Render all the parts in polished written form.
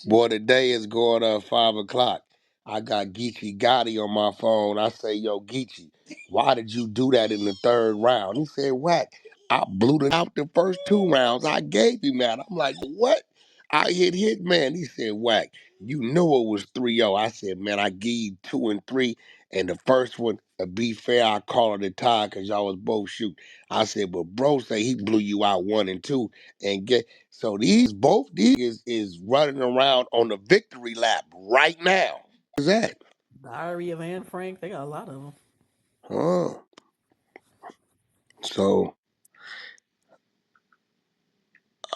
Boy, the day is going up 5 o'clock. I got Geechee Gotti on my phone. I say, yo, Geechee, why did you do that in the third round? He said, Wack, I blew it out the first 2 rounds. I gave him that. I'm like, what? I hit, man. He said, Wack, you knew it was 3-0. I said, man, I gave you 2 and 3. And the first one, to be fair, I called it a tie because y'all was both shoot. I said, but bro say he blew you out 1 and 2 and get. So both these is running around on the victory lap right now. What's that? Diary of Anne Frank. They got a lot of them. Huh. So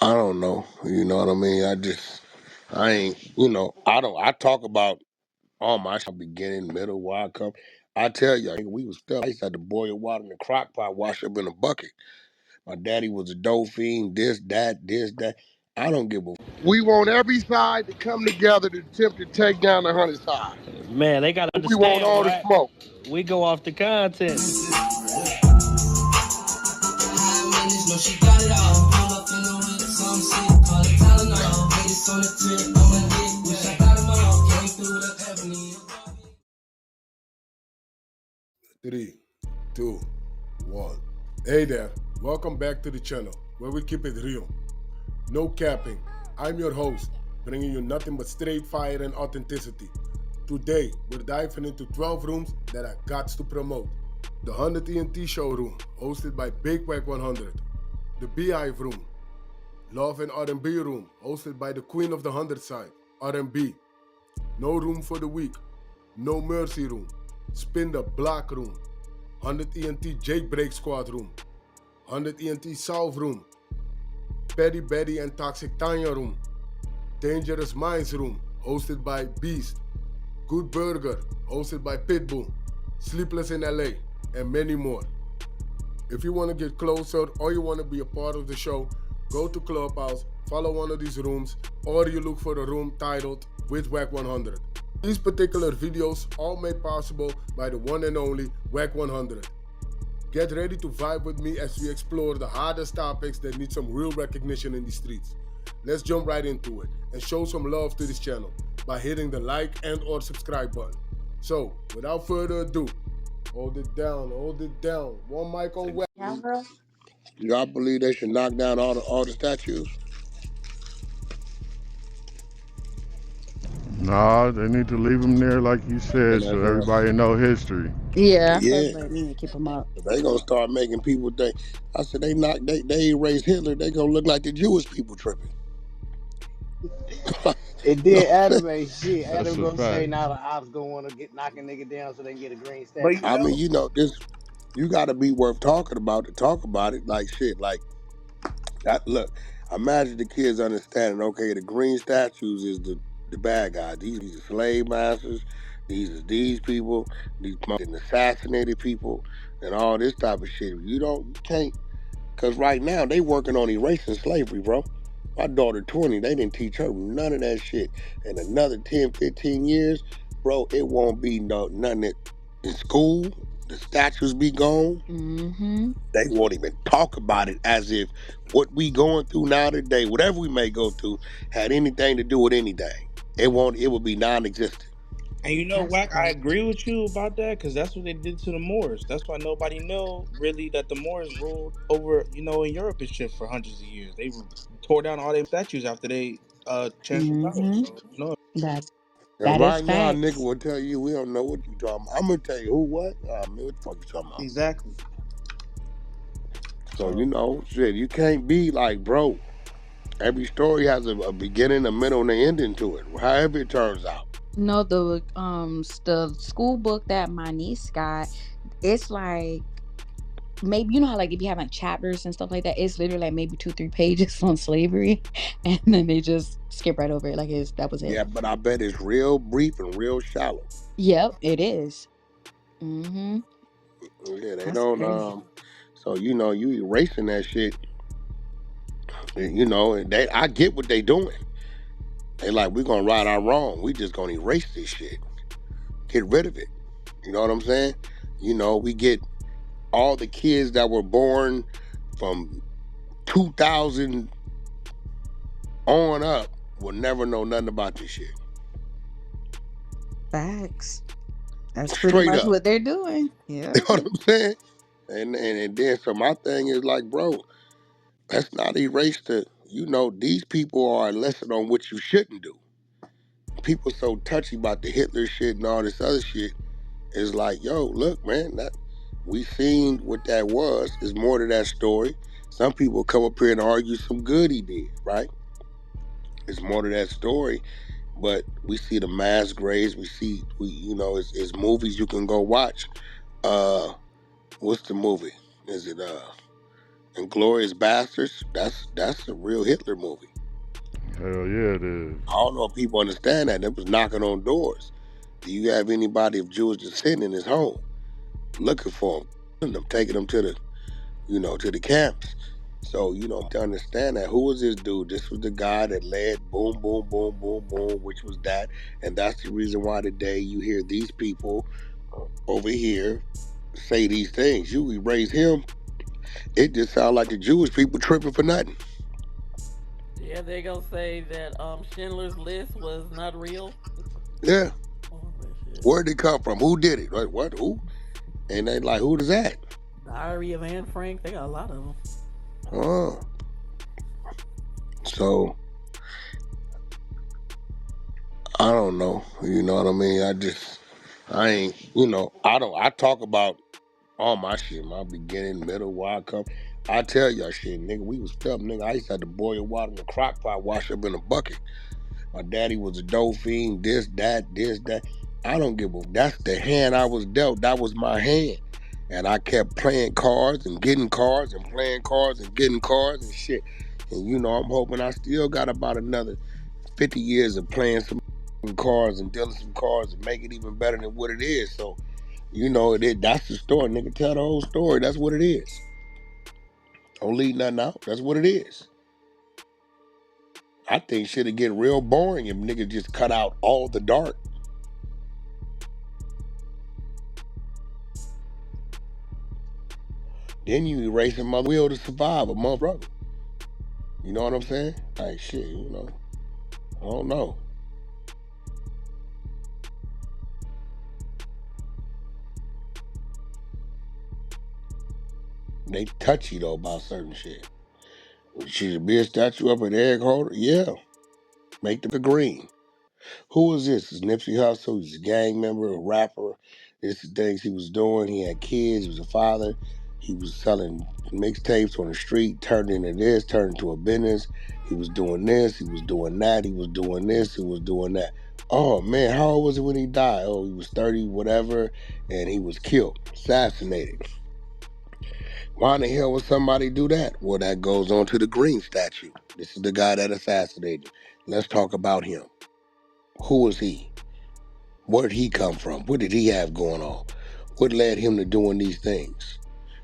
I don't know. You know what I mean? I ain't, I talk about all my beginning, middle, where I come. I tell you, we was still, I used to have to boil water in the crock pot, wash up in a bucket. My daddy was a dope fiend, this, that. I don't give a. We want every side to come together to attempt to take down the 100 side. Man, they gotta We want understand, all the right? smoke. We go off the content. Three, two, one. Hey there, welcome back to the channel where we keep it real. No capping. I'm your host, bringing you nothing but straight fire and authenticity. Today, we're diving into 12 rooms that I got to promote. The 100 ENT showroom, hosted by Big Wack100. The Beehive room. Love and R&B room, hosted by the Queen of the 100 side, R&B. No room for the weak. No mercy room. Spin the block room. 100 ENT Jailbreak Squad room. 100 ENT South room. Petty Betty and Toxic Tanya room. Dangerous Minds room, hosted by Beast. Good Burger, hosted by Pitbull. Sleepless in LA, and many more. If you want to get closer or you want to be a part of the show, go to Clubhouse, follow one of these rooms, or you look for a room titled with Wack100. These particular videos all made possible by the one and only Wack100. Get ready to vibe with me as we explore the hardest topics that need some real recognition in the streets. Let's jump right into it and show some love to this channel by hitting the like and or subscribe button. So, without further ado, hold it down. One mic on Wack. Y'all believe they should knock down all the statues? Nah, they need to leave them there like you said so everybody know history. Yeah, Yeah. everybody need to keep them up. They gonna start making people think. I said they erase Hitler. They gonna look like the Jewish people tripping. It did anime shit. That's Adam a gonna say fact. now the ops gonna wanna get knocking nigga down so they can get a green But statue. I mean, this. You got to be worth talking about to talk about it. Like shit. Like that. Look, imagine the kids understanding. Okay, the green statues is the bad guys. These are slave masters. These people. These assassinated people and all this type of shit. You can't. Because right now, they working on erasing slavery, bro. My daughter, 20, they didn't teach her none of that shit. In another 10, 15 years, bro, it won't be nothing in school. The statues be gone. Mm-hmm. They won't even talk about it as if what we going through now today, whatever we may go through, had anything to do with anything. It would be non-existent. and you know, That's Wack, I crazy. agree with you about that because that's what they did to the Moors. That's why nobody know really that the Moors ruled over, in Europe and shit for hundreds of years. They tore down all their statues after they transferred power. Mm-hmm. So That And that is right now, nigga facts. will tell you, we don't know what you talking about. I'm going to tell you who, what? Man, what the fuck you talking about? exactly. So, shit, you can't be like, bro, every story has a beginning, a middle, and an ending to it, however it turns out. No, the school book that my niece got, it's like maybe you know how like if you have like chapters and stuff like that, it's literally like maybe 2-3 pages on slavery, and then they just skip right over it like that was it. Yeah, but I bet it's real brief and real shallow. Yep, it is. Mm-hmm. Yeah, they That's don't, crazy. so, you erasing that shit, and I get what they doing. They like, we're going to right our wrong. We just going to erase this shit. Get rid of it. You know what I'm saying? We get all the kids that were born from 2000 on up, will never know nothing about this shit. Facts. That's pretty Straight much up. what they're doing. You Yeah. know what I'm saying? And then so my thing is like, bro, let's not erase these people are a lesson on what you shouldn't do. People so touchy about the Hitler shit and all this other shit. It's like, yo, look, man, that we seen what that was. There's more to that story. Some people come up here and argue some good he did, right? There's more to that story. But we see the mass graves. It's movies you can go watch. What's the movie? Is it Inglorious Bastards? That's a real Hitler movie. Hell yeah, it is. I don't know if people understand that. They was knocking on doors. Do you have anybody of Jewish descent in his home? Looking for them, taking them to the camps. So, to understand that, who was this dude? This was the guy that led boom, boom, boom, boom, boom, which was that. And that's the reason why today you hear these people over here say these things. You erase him, it just sounds like the Jewish people tripping for nothing. Yeah, they're gonna say that Schindler's List was not real. Yeah. Oh, that shit. Where'd it come from? Who did it? Like, what? Who? And they like, who is that? Diary of Anne Frank. They got a lot of them. Oh. So, I don't know. You know what I mean? I talk about all my shit, my beginning, middle, where I come. I tell y'all shit, nigga, we was dumb, nigga. I used to have to boil water in the crock pot, wash up in a bucket. My daddy was a dope fiend, this, that. I don't give a, that's the hand I was dealt. That was my hand. And I kept playing cards and getting cards and playing cards and getting cards and shit. And I'm hoping I still got about another 50 years of playing some cards and dealing some cards and make it even better than what it is. So, that's the story, nigga. Tell the whole story. That's what it is. Don't leave nothing out. That's what it is. I think shit'd get real boring if niggas just cut out all the dark. Then you erase a mother will to survive a motherfucker. You know what I'm saying? Like shit, I don't know. They touchy though about certain shit. Should be a statue up an egg holder? Yeah. Make the green. Who is this? It's Nipsey Hussle. He's a gang member, a rapper. This is things he was doing. He had kids. He was a father. He was selling mixtapes on the street, turned into this, turned into a business. He was doing this. He was doing that. He was doing this. He was doing that. Oh, man, how old was he when he died? Oh, he was 30, whatever, and he was killed, assassinated. Why in the hell would somebody do that? Well, that goes on to the green statue. This is the guy that assassinated. Let's talk about him. Who was he? Where did he come from? What did he have going on? What led him to doing these things?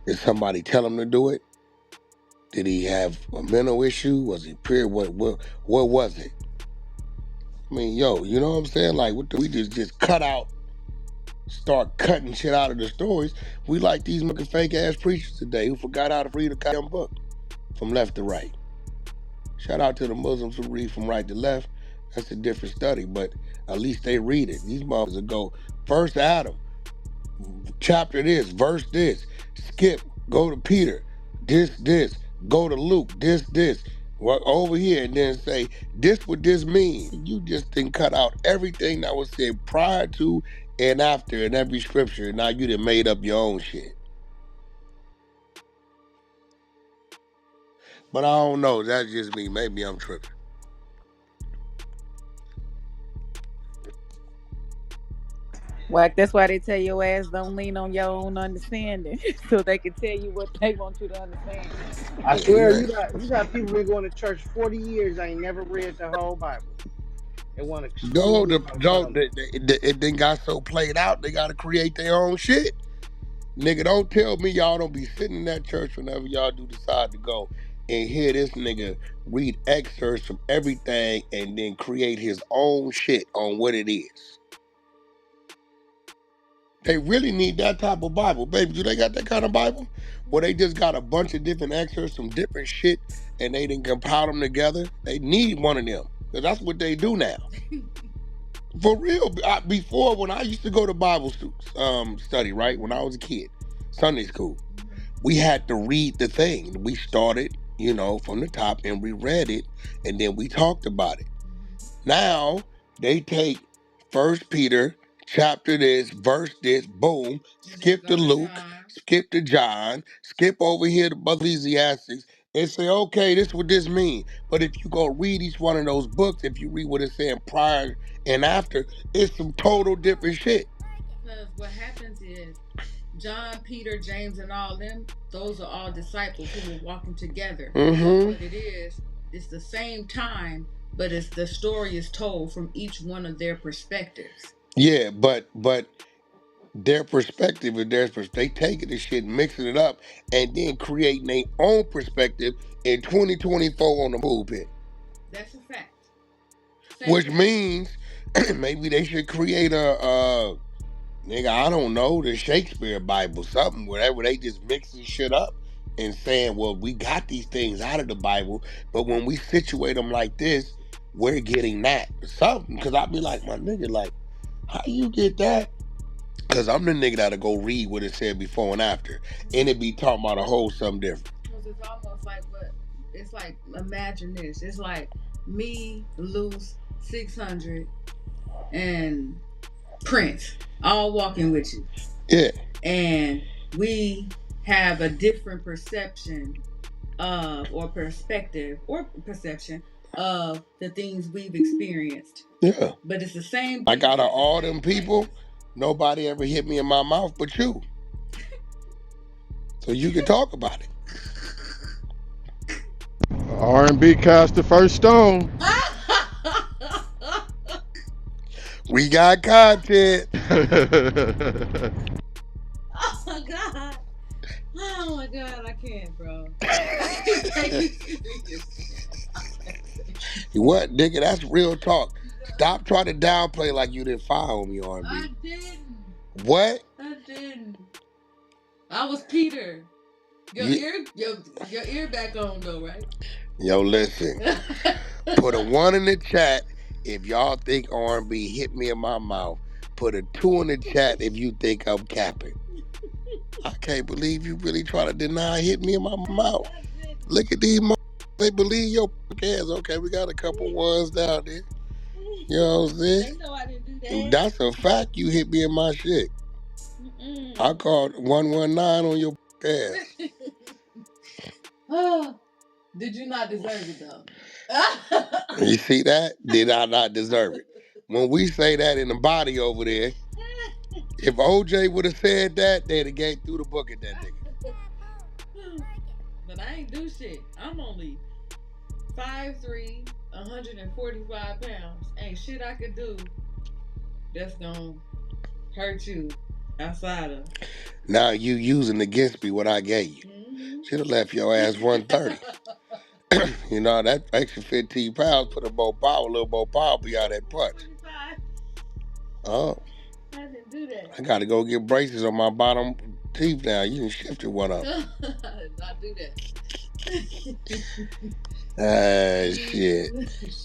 Did somebody tell him to do it? Did he have a mental issue? Was he pure? What was it? I mean, yo, you know what I'm saying? Like, we just cut out, start cutting shit out of the stories. We like these fucking fake ass preachers today who forgot how to read a goddamn book from left to right. Shout out to the Muslims who read from right to left. That's a different study, but at least they read it. These motherfuckers go, first Adam, chapter this, verse this, skip, go to Peter, this, go to Luke, this, walk over here and then say, this what this means. You just didn't cut out everything that was said prior to and after in every scripture, and now you done made up your own shit. But I don't know, that's just me. Maybe I'm tripping. Wack, that's why they tell your ass don't lean on your own understanding. So they can tell you what they want you to understand. I swear, Yeah. you got people been going to church 40 years. I ain't never read the whole Bible. They want to school you on something. It then got so played out, they got to create their own shit. Nigga, don't tell me y'all don't be sitting in that church whenever y'all do decide to go and hear this nigga read excerpts from everything and then create his own shit on what it is. They really need that type of Bible. Baby, do they got that kind of Bible? Where they just got a bunch of different excerpts from different shit and they didn't compile them together? They need one of them. That's what they do now. For real. Before, when I used to go to Bible study, right? When I was a kid, Sunday school, we had to read the thing. We started, from the top and we read it and then we talked about it. Now they take First Peter chapter this, verse this, boom, skip to Luke, skip to John, skip over here to Ecclesiastes, and say, okay, this what this mean. But if you go read each one of those books, if you read what it's saying prior and after, it's some total different shit. Because what happens is John, Peter, James, and all them, those are all disciples who were walking together. So what it is, it's the same time, but it's the story is told from each one of their perspectives. Yeah, but their perspective is theirs. They taking the shit, mixing it up, and then creating their own perspective in 2024 on the pulpit. That's a fact. Which means maybe they should create a nigga, I don't know, the Shakespeare Bible, something, whatever. They just mixing shit up and saying, well, we got these things out of the Bible, but when we situate them like this, we're getting that. Something, because I be like, my nigga, like, how you get that? Because I'm the nigga that'll go read what it said before and after. And it be talking about a whole something different. Because it's almost like it's like, imagine this. It's like me, Loose, 600, and Prince all walking with you. Yeah. And we have a different perception or perspective or perception of the things we've experienced. Yeah. But it's the same. I got all them people. Nobody ever hit me in my mouth but you. So you can talk about it. R&B cast the first stone. We got content. Oh my God. Oh my God, I can't, bro. What, nigga? That's real talk. Stop trying to downplay like you didn't fire me, R&B. I didn't. What? I didn't. I was Peter. Your ear back on though, right? Yo, listen. Put a 1 in the chat if y'all think R&B hit me in my mouth. Put a 2 in the chat if you think I'm capping. I can't believe you really try to deny hit me in my mouth. Look at these they believe your ass. Okay, we got a couple ones down there. You know what I'm saying? They know I didn't do that. That's a fact. You hit me in my shit. I called 119 on your ass. Oh, did you not deserve it though? You see that? Did I not deserve it? When we say that in the body over there, if OJ would have said that, they'd have gave through the book at that nigga. But I ain't do shit. I'm only 5'3", 145 pounds. Ain't shit I could do that's gonna hurt you outside of. Now you using against me what I gave you. Should have left your ass 130. You know, that extra 15 pounds put a little more power behind that punch. 25. Oh. I didn't do that. I gotta go get braces on my bottom teeth now. You can shift it one up. I did not do that. Shit.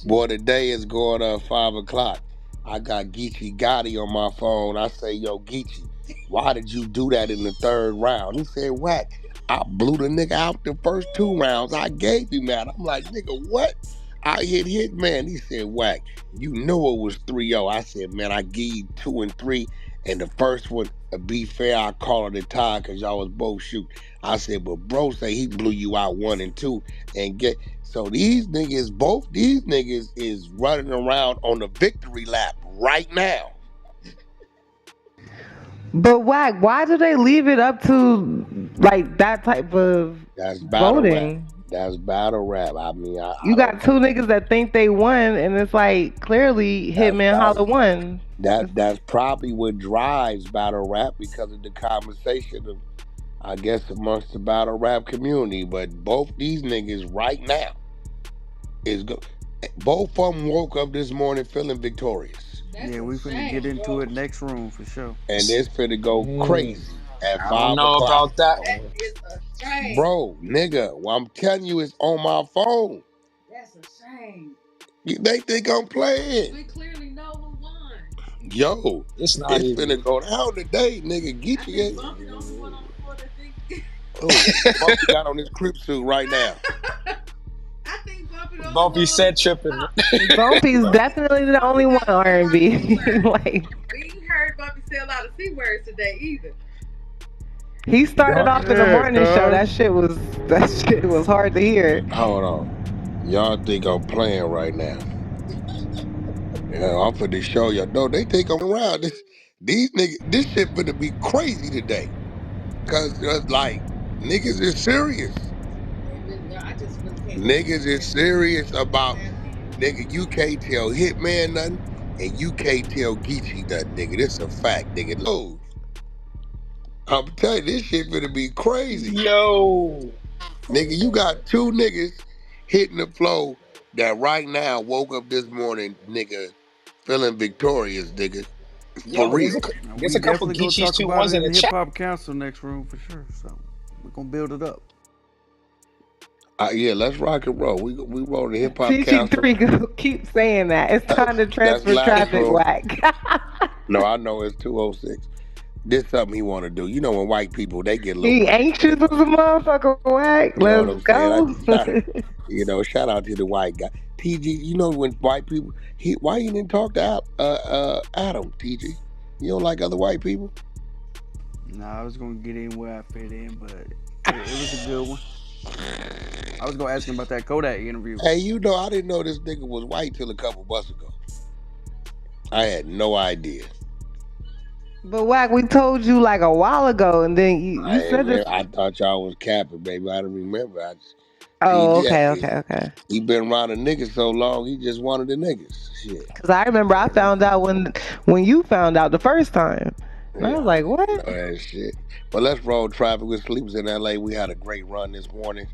Boy, the day is going up 5 o'clock. I got Geechee Gotti on my phone. I say, yo, Geechee, why did you do that in the 3rd round? He said, Wack, I blew the nigga out the first 2 rounds. I gave him that. I'm like, nigga, what? I hit man. He said, Wack, you knew it was 3-0. I said, man, I gave you 2 and 3. And the first one, to be fair, I called it a tie because y'all was both shooting. I said, but bro say he blew you out 1 and 2 and get. So both these niggas is running around on the victory lap right now. But why do they leave it up to like that type of That's battle voting? rap. That's battle rap. I mean, you got 2 niggas that think they won, and it's like clearly Hitman Holla won. That's probably what drives battle rap because of the conversation of, I guess, amongst the battle rap community. But both these niggas right now both of them woke up this morning feeling victorious. Yeah, we finna get into it next room for sure. And it's finna go crazy at 5 o'clock. I don't know about that That one. is a shame. Bro, nigga, well, I'm telling you, it's on my phone. That's a shame. They think I'm playing. We clearly know who won. Yo, It's not it's even. finna go down today, nigga. I Get think you. Bumpy the only one on the floor that think. Oh, Bumpy got on his crib suit right now. I think Bumpy the only Bumpy one on the said tripping. top. Bumpy's definitely the Bumpy only one got said a lot of C R&B. words. Like We ain't heard Bumpy say a lot of C words today either. he started Y'all, off in the Yeah, morning show. cuz. That shit was hard to hear. hold on. Y'all think I'm playing right now. Yeah, I'm finna show y'all. No, they think I'm around. These niggas, this shit finna be crazy today. Cause like, niggas is serious. They really are. I just really can't believe Niggas is that this shit serious is about, happening. nigga, you can't tell Hitman nothing, and you can't tell Geechee nothing, nigga. This a fact, nigga. Oh, I'm telling you, this shit finna be crazy. Yo. Nigga, you got two niggas hitting the flow that right now woke up this morning, nigga, feeling victorious, nigga. Yo, For but real. Now, there's we a couple definitely gonna Geechees talk two about ones it in in the the Hip chat. Hop Council next room for sure. So we're gonna build it up. Yeah, let's rock and roll. We roll the hip hop council. TG3 keep saying that. It's time to That's transfer last traffic, room. Whack. No, I know it's 206. This something he want to do. You know when white people they get a little He crazy. anxious as a motherfucker, Whack. You know what Let's I'm saying? I go. just shout, shout out to the white guy. TG, you know when white people why you didn't talk to Adam, TG? You don't like other white people? Nah, I was gonna get in where I fit in, but it was a good one. I was gonna ask him about that Kodak interview. Hey, you know I didn't know this nigga was white till a couple months ago. I had no idea. But Whack, we told you like a while ago, and then you I ain't said this. I thought y'all was capping, baby. I didn't remember. Oh, TG, okay, okay, okay. he been around the niggas so long, he just wanted the niggas. Shit. Because I remember I found out when you found out the first time, and I Yeah, was I like, didn't what? know that shit. But let's roll traffic. With Sleeps in LA. We had a great run this morning.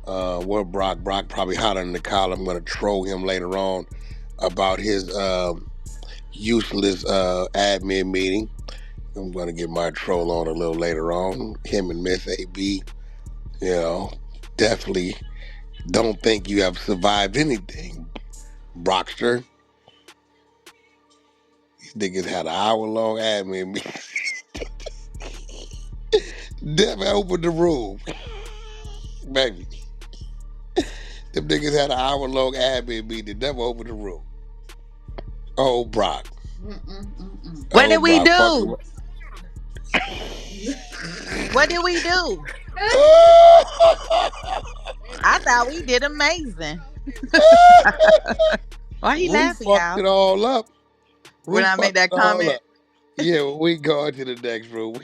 Where Brock? Brock probably hotter in the column. I'm gonna troll him later on about his useless admin meeting. I'm gonna get my troll on a little later on. Him and Miss AB, you know, definitely don't think you have survived anything, Brockster. These niggas had an hour-long admin meeting. Devin opened the room, baby. Them niggas had an hour-long admin meeting. Never opened the room. Oh, Brock. What Oh, did we Brock. do? Fucking. What did we do? I thought we did amazing. Why he Roof laughing, fucked y'all? it all up. When Roof I made fucked that it all comment, up. Yeah, when we go into the next room.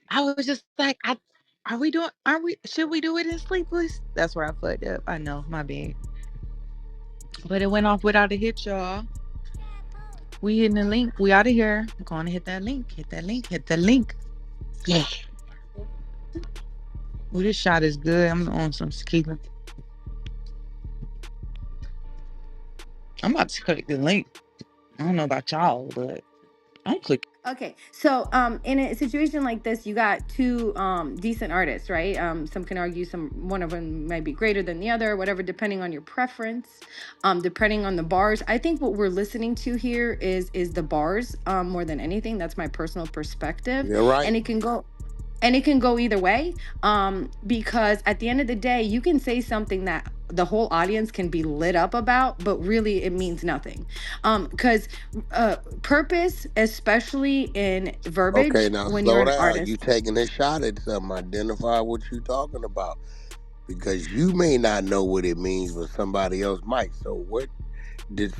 I was just like, are we doing? Are we? Should we do it in sleepless? That's where I fucked up. I know, my bad. But it went off without a hit, y'all. We hitting the link. We out of here. Go on and hit that link. Hit that link. Hit that link. Yeah. Well, this shot is good. I'm on some tequila. I'm about to click the link. I don't know about y'all, but I'm clicking. Okay, so in a situation like this, you got two decent artists, right? Some can argue some one of them might be greater than the other, whatever, depending on your preference, depending on the bars. I think what we're listening to here is the bars more than anything. That's my personal perspective, You're right. and it can go either way, because at the end of the day you can say something that the whole audience can be lit up about, but really it means nothing, because purpose, especially in Okay, verbiage now when you're slow an down. You artist. taking a shot at something. Identify what you talking about. Because you may not know what it means, but somebody else might. So what did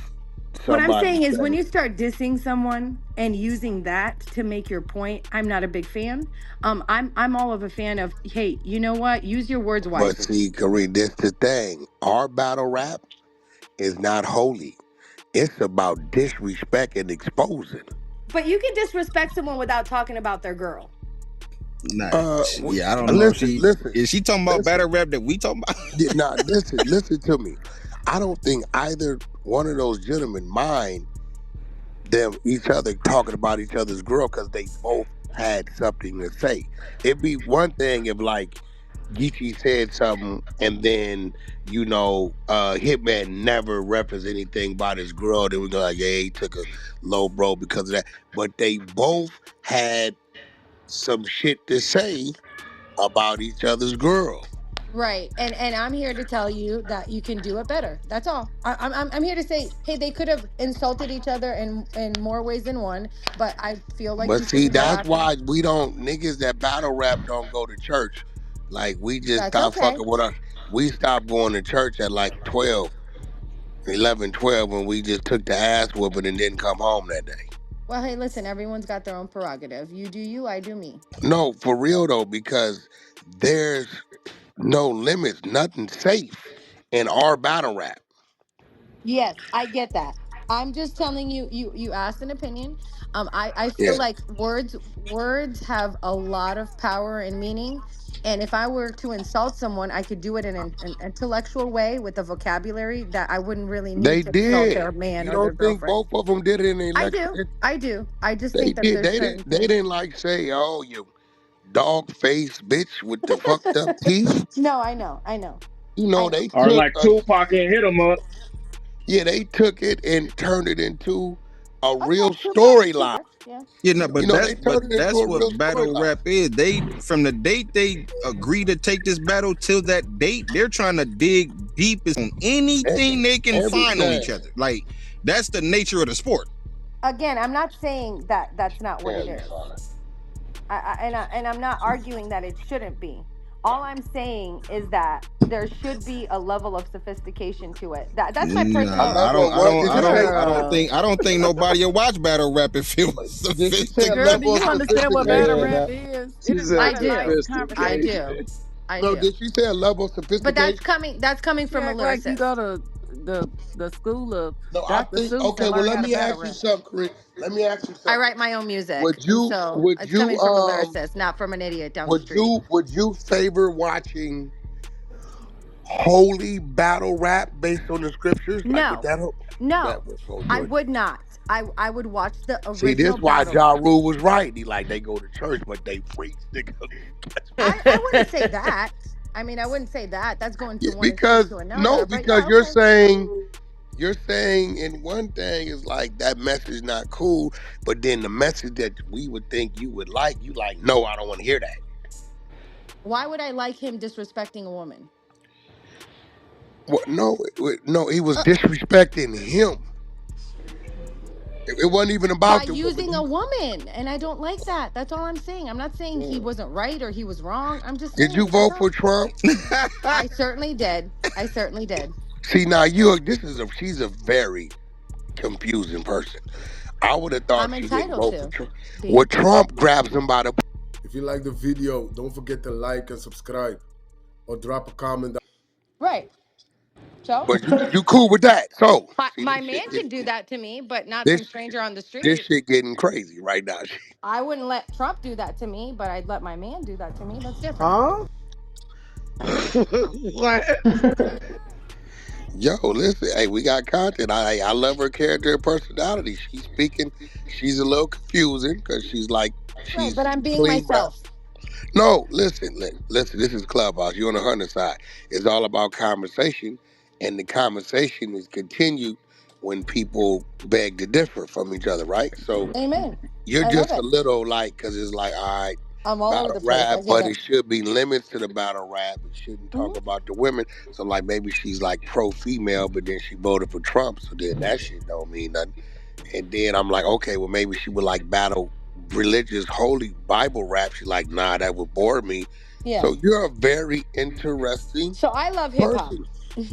What I'm somebody saying is when say? you start dissing someone and using that to make your point, I'm not a big fan. I'm all of a fan of, hey, you know what, use your words But wisely. see, Kareem, this the thing. Our battle rap is not holy. It's about disrespect and exposing. But you can disrespect someone without talking about their girl. Nah, We, yeah, I don't know if listen, she listen, is she talking about listen. battle rap that we talking about. Now, listen to me. I don't think either one of those gentlemen mind them each other talking about each other's girl because they both had something to say. It'd be one thing if like Geechee said something, and then Hitman never referenced anything about his girl. Then we go like, yeah, he took a low bro because of that. But they both had some shit to say about each other's girl. Right. And I'm here to tell you that you can do it better. That's all. I'm here to say, hey, they could have insulted each other in more ways than one, but I feel like But you see, shouldn't go that's after. why we don't niggas that battle rap don't go to church. Like we just That's stopped okay. fucking with us. We stopped going to church at like 12, 11, 12, when we just took the ass whooping and didn't come home that day. Well, hey, listen, everyone's got their own prerogative. You do you, I do me. No, for real though, because there's no limits, nothing safe in our battle rap. Yes, I get that. I'm just telling you, you asked an opinion. I feel Yeah. like words have a lot of power and meaning. And if I were to insult someone, I could do it in an intellectual way with a vocabulary that I wouldn't really need They to insult did. their man You or their don't think girlfriend. both of them did it in the I election? do. I do. I just They think that did. there's They didn't. certain They things. didn't like say, "Oh, you dog face bitch with the fucked up teeth." No, I know. I know. I know. They Or took like Tupac and hit him up. yeah, they took it and turned it into a Oh yeah, real Tupac was storyline. smart. Yeah. Yeah, no, They but turned it into that's a real what battle storyline. rap is. They from the date they agree to take this battle till that date, they're trying to dig deep on anything they can find on each Everything. other. Like that's the nature of the sport. Again, I'm not saying that that's not what it Damn, is. Charlie. And I'm not arguing that it shouldn't be. All I'm saying is that there should be a level of sophistication to it. That's my A Nah, personal I level don't, of I what? don't, Did I you don't, say? I don't Girl. think, I don't think nobody will watch battle rap if it was Did she say a Girl, do level of you sophisticated. understand what battle sophistication? rap Man, is? It she is said I not a do. light I conversation. sophistication. do. I No, do. did she say a level of But sophistication? that's coming You from a act like you go lyricist. to the school of No, I Dr. think. Seuss and Okay, well, learn let how to me battle ask you rap. something, Corinne. Let me ask you I something. write my own music. Would you? So Would it's you? coming from a lyricist, not from an idiot down the Would street. you? Would you favor watching holy battle rap based on the scriptures? Like with No. that? That No. was so I good. would not. I would watch the See, this original why battle Ja rap. Rule was right. He like they go to church, but they preach. Nigga. I wouldn't say that. I mean, I wouldn't say that. That's going to Yeah, one extreme because to no, another. But because yeah, okay. you're saying in one thing is like that message not cool, but then the message that we would think you would like, you like, no, I don't want to hear that. Why would I like him disrespecting a woman? What? No, no, he was Uh, disrespecting him. It wasn't even by about the woman. using a woman, and I don't like that. That's all I'm saying. I'm not saying he wasn't right or he was wrong. I'm just Did you saying that's vote all. for Trump? I certainly did. I certainly did. See, now she's a very confusing person. I would have thought I'm she didn't entitled vote for to Trump. be. What Trump grabs him by the If you like the video, don't forget to like and subscribe or drop a comment. Right. So but you cool with that. So see my this man shit can getting do that to me, but not some this stranger on the this street. shit getting crazy right now. I wouldn't let Trump do that to me, but I'd let my man do that to me. That's different. Huh? What? Yo, listen, hey, we got content. I love her character and personality. She's speaking. She's a little confusing because Right, but she's I'm being clean rap. myself. No, listen. This is Clubhouse. You're on the hunter side. It's all about conversation, and the conversation is continued when people beg to differ from each other, right? So Amen. you're I love just a it. little like, because it's like, all right, I'm all over battle the place. rap, I get but it. it should be limits to the battle rap. It shouldn't talk Hmm. about the women. So like maybe she's like pro female, but then she voted for Trump, so then that shit don't mean nothing. And then I'm like, okay, well maybe she would like battle religious holy Bible rap. She's like, nah, that would bore me. Yeah. So you're a very interesting So I love hip hop person.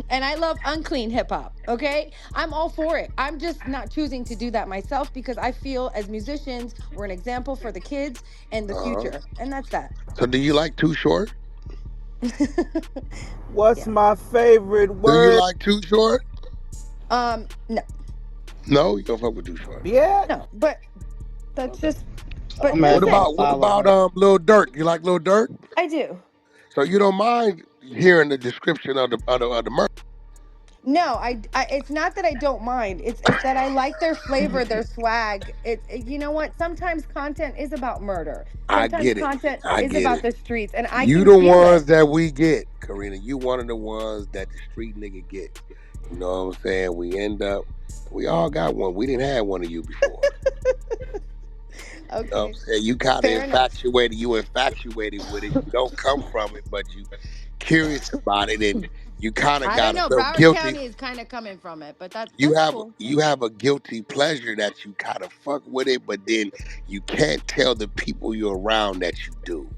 and I love unclean hip hop. Okay. I'm all for it. I'm just not choosing to do that myself because I feel as musicians, we're an example for the kids and the Uh-huh. future. And that's that. So do you like Too Short? What's Yeah. my favorite Do you word? like Too Short? No, No, you don't fuck with Too Short. Yeah. no, but that's Okay. just, but I'm What adding listen, my about what follow about her. Lil Durk? You like Lil Durk? I do. So you don't mind hearing the description of the murder? No, it's not that I don't mind. It's that I like their flavor, their swag. You know what? Sometimes content is about murder. I Sometimes get it. content I is get about it. the streets, and I You can the feel ones it. that we get, Karina. You one of the ones that the street nigga gets. You know what I'm saying? We all got one. We didn't have one of you before. You know what I'm Okay, saying? You kind of fair enough. infatuated. You infatuated with it. You don't come from it, but you curious about it, and you kind of I don't got a know. little Broward guilty. County is kind of coming from it, but You that's have cool. you have a guilty pleasure that you kind of fuck with it, but then you can't tell the people you're around that you do.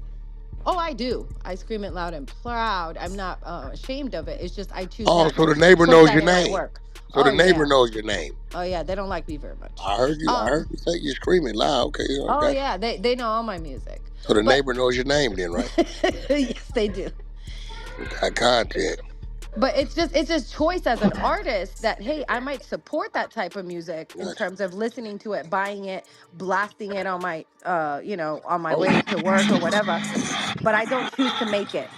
Oh, I do. I scream it loud and proud. I'm not ashamed of it. It's just I choose Oh, not so to the neighbor put knows that your in my name. work. So Oh the neighbor yeah. knows your name. Oh yeah. They don't like me very much. I heard you. I heard you say you're screaming loud. Okay, I Oh got you. yeah. They know all my music, So the but neighbor knows your name, then, right? yes, they do. Got content. But it's just choice as an artist that hey, I might support that type of music in Gotcha. terms of listening to it, buying it, blasting it on my on my Oh, way to work or whatever. But I don't choose to make it.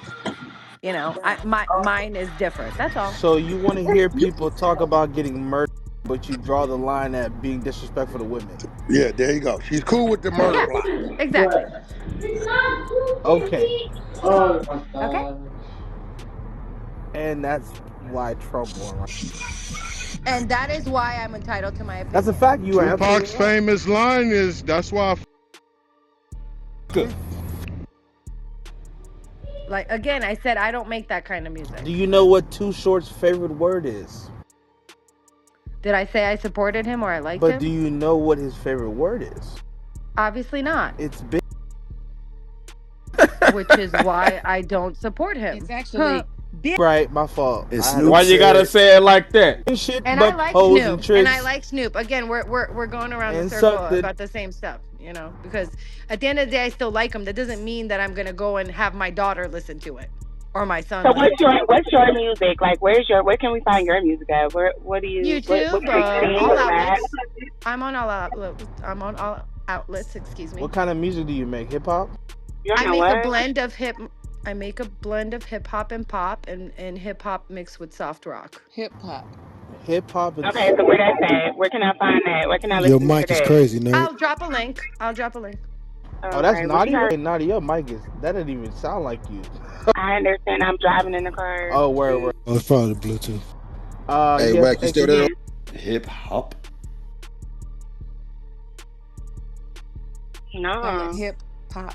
Mine is different. That's all. So you want to hear people talk about getting murdered, but you draw the line at being disrespectful to women. yeah, there you go. She's cool with the murder Yeah, plot. exactly. Okay, Oh my Okay. god. and that's why trouble. And that is why I'm entitled to my That's a opinion. fact. You are Tupac's absolutely right. famous line is, "That's why." Like again, I said I don't make that kind of music. Do you know what Too Short's favorite word is? Did I say I supported him or I liked But do him? you know what his favorite word is? Obviously not. It's big. Which is why I don't support him. It's actually Right, my fault. And I had Why Snoop you gotta said, say it like that? shit and I but like pose and Snoop. And tricks I like Snoop. Again, we're going around the and circle suck the. about the same stuff, because at the end of the day I still like him. That doesn't mean that I'm gonna go and have my daughter listen to it or my son So listen to it. what's your music? Like where can we find your music at? What do you what YouTube, do you sing all or rap? outlets. I'm on all outlets, excuse me. What kind of music do you make? Hip hop? You're I on make a what? blend of hip I make a blend of hip hop and pop and hip hop mixed with soft rock. hip hop. Hip hop and. Okay, so where that's at? Where can I find that? Where can I Your listen to mic is that? crazy, Nate. I'll drop a link. I'll drop a link. Oh, that's Okay, well you Nadia. got Hey, Nadia, your mic is. That didn't even sound like you. I understand I'm driving in the car. Oh, where? Oh, it's probably Bluetooth. "Hey, Yes. Wack, you Hey, still can there?" you? Hip hop. Like a No. hip hop.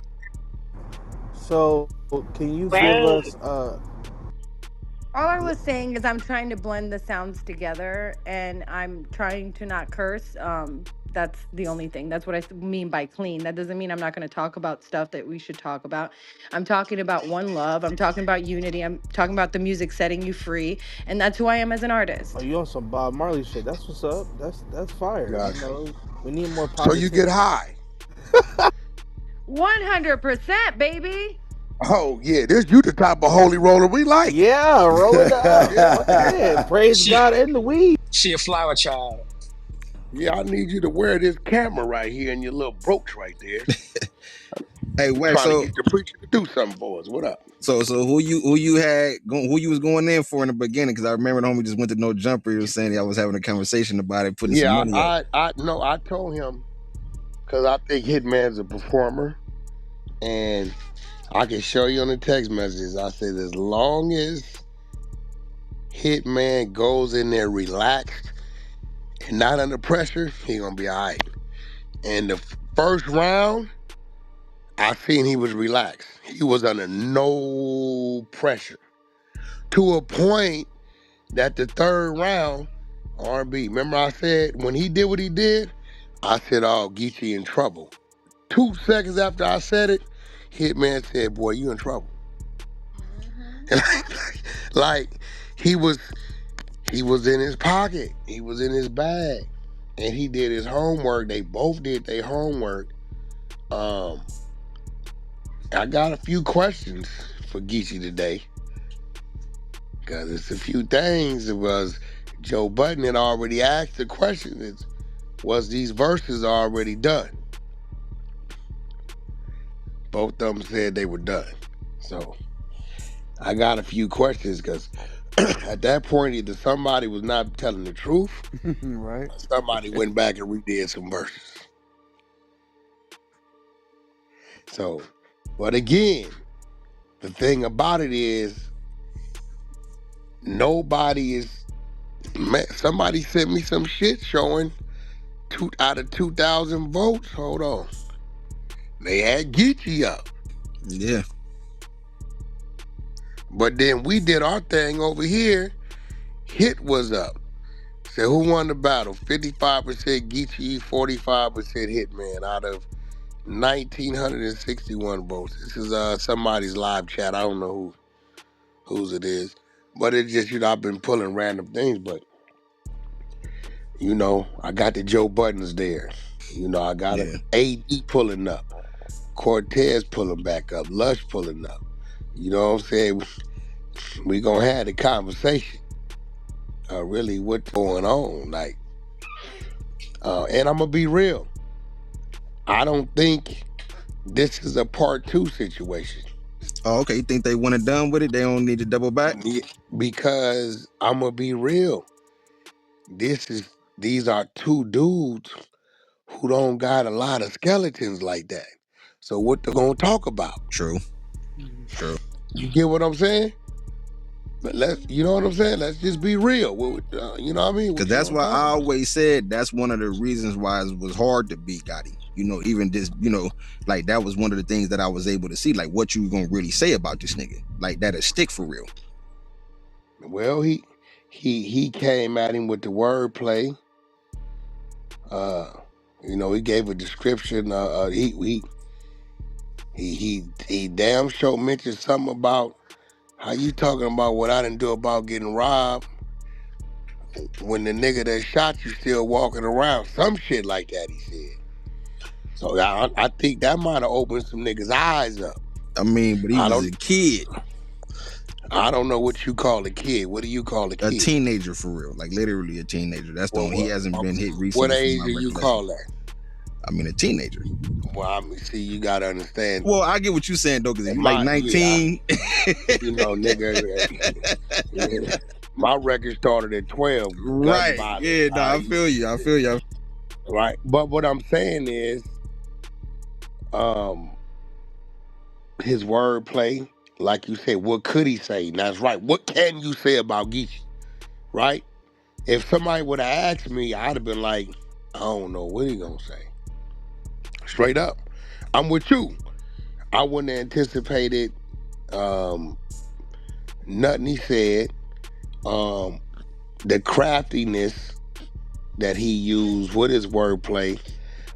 So, can you give Wait. us All I was saying is I'm trying to blend the sounds together and I'm trying to not curse. That's the only thing. That's what I mean by clean. That doesn't mean I'm not going to talk about stuff that we should talk about. I'm talking about one love. I'm talking about unity. I'm talking about the music setting you free. And that's who I am as an Are artist. you on some Bob Marley shit? That's what's up. That's fire. You Gotcha. know, we need more So you get positivity. high. 100%, baby. Oh yeah, this you the type of holy roller we like. Yeah, roll it up. Yeah, Yeah, praise She God in the weed. she a flower child. yeah. I need you to wear this camera right here and your little brooch right there. Hey, Wack. Trying to get the preacher to do something for us. What up? So who you was going in for in the beginning? Because I remember the homie just went to No Jumper. He was saying y'all was having a conversation about it, putting some Yeah, money up. I no, I told him because I think Hitman's a performer, and I can show you on the text messages. I said as long as Hitman goes in there relaxed and not under pressure, he gonna be all right. And the first round, I seen he was relaxed. He was under no pressure to a point that the third round, R&B. Remember I said when he did what he did, I said, "Oh, Geechee in trouble." 2 seconds after I said it, Hitman said, "Boy, you in trouble." Like he was in his pocket. He was in his bag. And he did his homework. They both did their homework. I got a few questions for Geechee today. Because it's a few things. It was Joe Budden had already asked the question. Was these verses already done? Both of them said they were done. So I got a few questions because At that point, either somebody was not telling the truth, Right. or somebody went back and redid some verses. So, but again, the thing about it is, nobody is. Man, somebody sent me some shit showing out of 2,000 votes. Hold on, they had Geechee up, Yeah. but then we did our thing over here. Hit was up. So who won the battle? 55% Geechee, 45% Hitman out of 1,961 votes. This is somebody's live chat. I don't know whose it is, but it's just I've been pulling random things, but I got the Joe Buttons there. I got Yeah. AD pulling up, Cortez pulling back up, Lush pulling up. You know what I'm saying? We gonna have the conversation. Really, what's going on? Like, and I'm gonna be real. I don't think this is a part 2 situation. Oh, okay. You think they went and done with it? They don't need to double back? Because I'm gonna be real. These are 2 dudes who don't got a lot of skeletons like that. So what they gonna talk about? True. You get what I'm saying? But you know what I'm saying? Let's just be real. You know what I mean? Because that's why I always said that's one of the reasons why it was hard to beat Gotti. Even this, like that was one of the things that I was able to see, like what you gonna really say about this nigga, like that'll stick for real. Well, he came at him with the wordplay. He gave a description. He damn sure mentioned something about how you talking about what I didn't do about getting robbed when the nigga that shot you still walking around. Some shit like that he said. So I think that might have opened some niggas' eyes up. I mean, but he was a kid. I don't know what you call a kid. What do you call a kid? A teenager for real, like literally a teenager. That's the he hasn't been hit recently. What age do you call that? I mean, a teenager. Well, I mean, see, you gotta understand. Well, I get what you're saying though, because like 19. Yeah, nigga. My record started at 12. Right. Yeah, no, I feel you. Right. But what I'm saying is, his wordplay, like you said, what could he say? That's right. What can you say about Geechee? Right? If somebody would have asked me, I'd have been like, I don't know what he gonna say. Straight up. I'm with you. I wouldn't have anticipated nothing he said. The craftiness that he used with his wordplay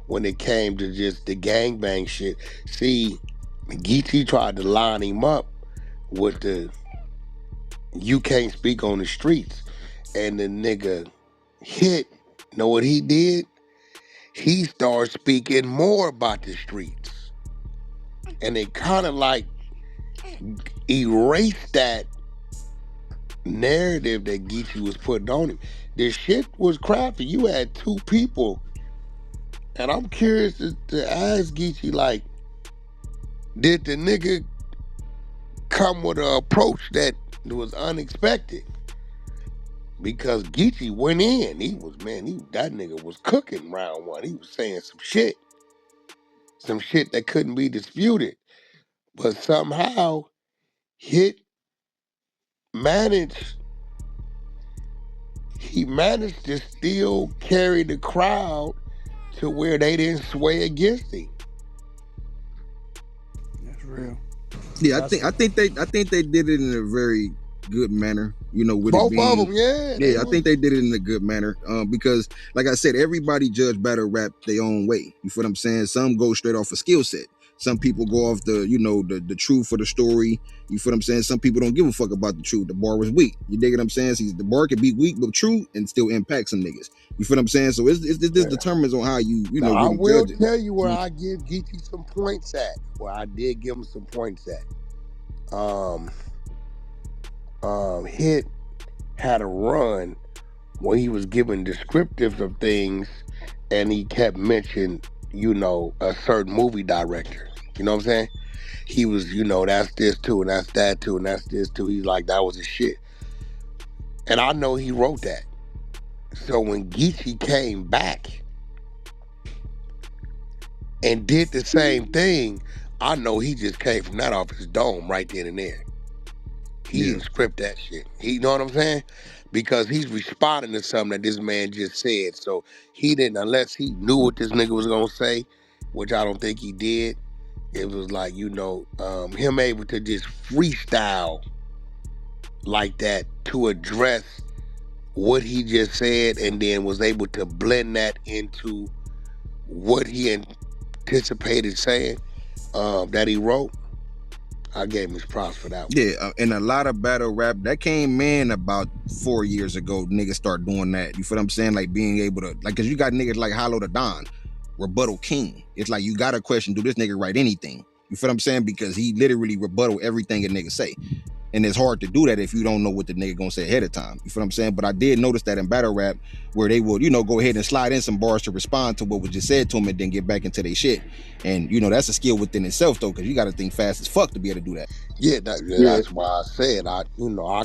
when it came to just the gangbang shit. See, Geechee tried to line him up with the you can't speak on the streets. And the nigga Hit, know what he did? He started speaking more about the streets. And it kind of like erased that narrative that Geechee was putting on him. This shit was crafty. You had 2 people. And I'm curious to ask Geechee, like, did the nigga come with an approach that was unexpected? Because Geechee went in. That nigga was cooking round 1. He was saying some shit. Some shit that couldn't be disputed. But somehow, Hit managed to still carry the crowd to where they didn't sway against him. That's real. Yeah, I think they did it in a very good manner. With both it being, of them, yeah. Yeah, I think they did it in a good manner. Because like I said, everybody judge battle rap their own way. You feel what I'm saying? Some go straight off a skill set. Some people go off the truth for the story. You feel what I'm saying? Some people don't give a fuck about the truth. The bar was weak. You dig what I'm saying? See, the bar can be weak but true and still impact some niggas. You feel what I'm saying? So this determines on how you know. Now, really I will judge it. tell you where I give Geechee some points at. Where I did give him some points at. Hit had a run when he was giving descriptives of things, and he kept mentioning, a certain movie director. You know what I'm saying? He was, that's this too, and that's that too, and that's this too. He's like, that was his shit. And I know he wrote that. So when Geechee came back and did the same thing, I know he just came from that off his dome right then and there. He Yeah. didn't script that shit. You know what I'm saying? Because he's responding to something that this man just said. So he didn't, unless he knew what this nigga was gonna say, which I don't think he did. It was like, him able to just freestyle like that to address what he just said, and then was able to blend that into what he anticipated saying, that he wrote. I gave him his props for that one. Yeah, and a lot of battle rap that came in about 4 years ago. Niggas start doing that. You feel what I'm saying? Like being able to, like, cause you got niggas like Hollow the Don, rebuttal king. It's like you got to question, do this nigga write anything? You feel what I'm saying? Because he literally rebuttal everything a nigga say. And it's hard to do that if you don't know what the nigga gonna say ahead of time. You feel what I'm saying? But I did notice that in battle rap, where they would, go ahead and slide in some bars to respond to what was just said to them and then get back into their shit. And, that's a skill within itself, though, because you got to think fast as fuck to be able to do that. Yeah, that's why I said I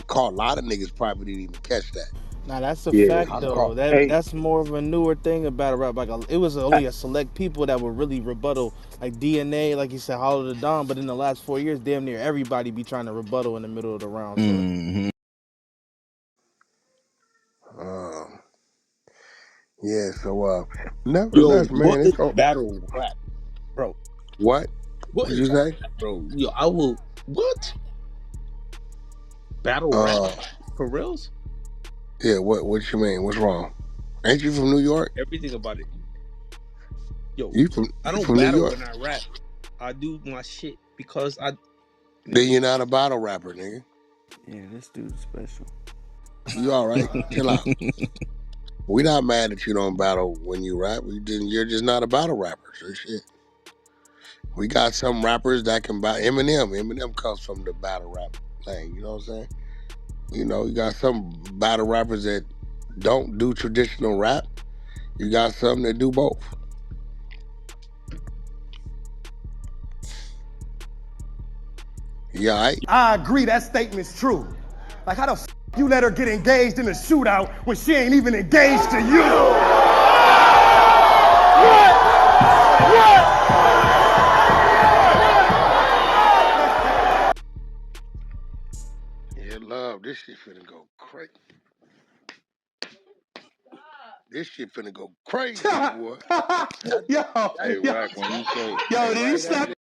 caught a lot of niggas probably didn't even catch that. Now that's a Yeah. fact I though. caught. That's more of a newer thing in battle rap. Like it was only a select people that would really rebuttal, like DNA, like you said, Hollow the Don. But in the last 4 years, damn near everybody be trying to rebuttal in the middle of the round. So Mm-hmm. Yeah. So Yo, nevertheless, what man, is it's on. battle rap, bro? What? What What'd is you battle say? rap, bro? Yo, I will. What battle rap Uh, for reals? yeah. What you mean? What's wrong? Ain't you from New York? Everything about it. Yo, You from I you don't from New battle York? when I rap. I do my shit because I. Then you're not a battle rapper, nigga. Yeah, this dude's special. You all right? Chill out. We not mad that you don't battle when you rap. You're just not a battle rapper. So shit. We got some rappers that can battle. Eminem comes from the battle rap lane. You know what I'm saying? You got some battle rappers that don't do traditional rap. You got some that do both. Yeah, right? I agree that statement's true. Like, how the f you let her get engaged in a shootout when she ain't even engaged to you? Yeah, love. This shit finna go crazy. This shit finna go crazy, boy. yo, Hey, yo, Wack, when you say, yo, did you slap